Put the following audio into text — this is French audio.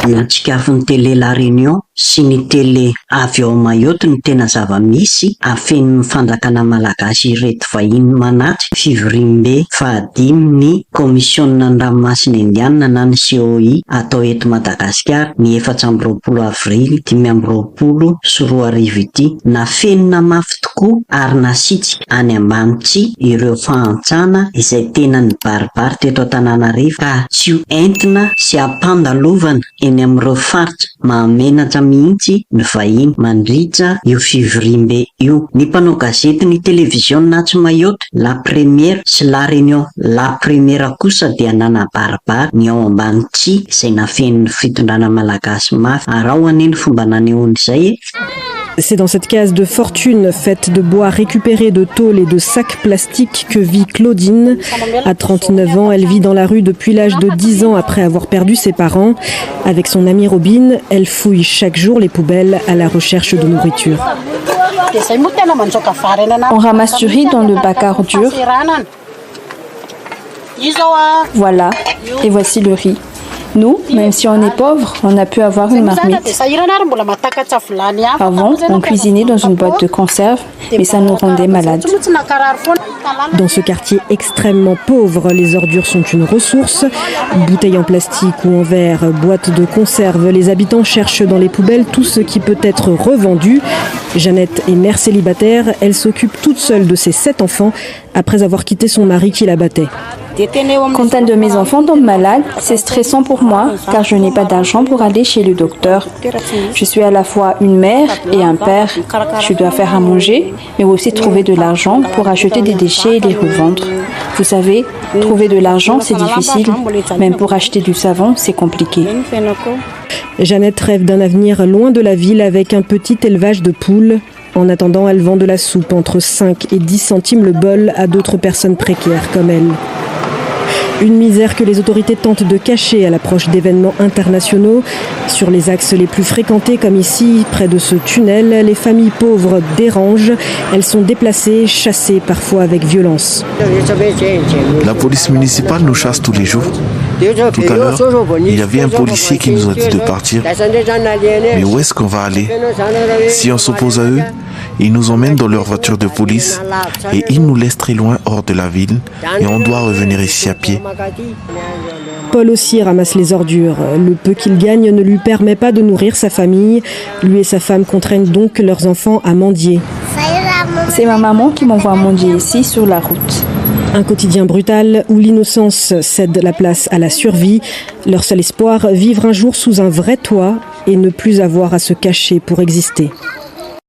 Natsikafiny télé La Réunion sy ny télé avy ao Mayotte ny tena zava-misy afen'ny fandrakana malagasy ireto vahiny manaty fivoriam-be fahadimy ny komisiona an-dranomasina indiana na ny COI atao eto Madagasikara ny 4 avrily 2024 ity nafenina mafy tokoa ary nasitsika any Ambanitsi ireo fahantsana izay tena nibaribary teto Antananarivo ka tsy ho entina sy ampandalovana eny amin'ireo faritra mahamenatra mihitsy ny vahiny mandritra io fivoriam-be io. Ny mpanao gazety ny televiziona tsy Mayotte La Première sy La Réunion La Première kosa dia nanabaribary ny ao Ambanitsi izay nafen'ny fitondrana malagasy mafy ary ao aneny fomba nanehoany izay. C'est dans cette case de fortune faite de bois récupéré de tôles et de sacs plastiques que vit Claudine. À 39 ans, elle vit dans la rue depuis l'âge de 10 ans après avoir perdu ses parents. Avec son amie Robin, elle fouille chaque jour les poubelles à la recherche de nourriture. On ramasse du riz dans le bac à ordures. Voilà, et voici le riz. Nous, même si on est pauvre, on a pu avoir une marmite. Avant, on cuisinait dans une boîte de conserve, mais ça nous rendait malades. Dans ce quartier extrêmement pauvre, les ordures sont une ressource. Bouteilles en plastique ou en verre, boîtes de conserve, les habitants cherchent dans les poubelles tout ce qui peut être revendu. Jeannette est mère célibataire, elle s'occupe toute seule de ses 7 enfants après avoir quitté son mari qui la battait. Quand un de mes enfants tombe malade, c'est stressant pour moi car je n'ai pas d'argent pour aller chez le docteur. Je suis à la fois une mère et un père. Je dois faire à manger, mais aussi trouver de l'argent pour acheter des déchets et les revendre. Vous savez, trouver de l'argent, c'est difficile. Même pour acheter du savon, c'est compliqué. Jeannette rêve d'un avenir loin de la ville avec un petit élevage de poules. En attendant, elle vend de la soupe entre 5 et 10 centimes le bol à d'autres personnes précaires comme elle. Une misère que les autorités tentent de cacher à l'approche d'événements internationaux. Sur les axes les plus fréquentés comme ici, près de ce tunnel, les familles pauvres dérangent. Elles sont déplacées, chassées parfois avec violence. La police municipale nous chasse tous les jours. Tout à l'heure, il y avait un policier qui nous a dit de partir. Mais où est-ce qu'on va aller? Si on s'oppose à eux, ils nous emmènent dans leur voiture de police et ils nous laissent très loin hors de la ville et on doit revenir ici à pied. Paul aussi ramasse les ordures. Le peu qu'il gagne ne lui permet pas de nourrir sa famille. Lui et sa femme contraignent donc leurs enfants à mendier. C'est ma maman qui m'envoie mendier ici sur la route. Un quotidien brutal où l'innocence cède la place à la survie. Leur seul espoir, vivre un jour sous un vrai toit et ne plus avoir à se cacher pour exister.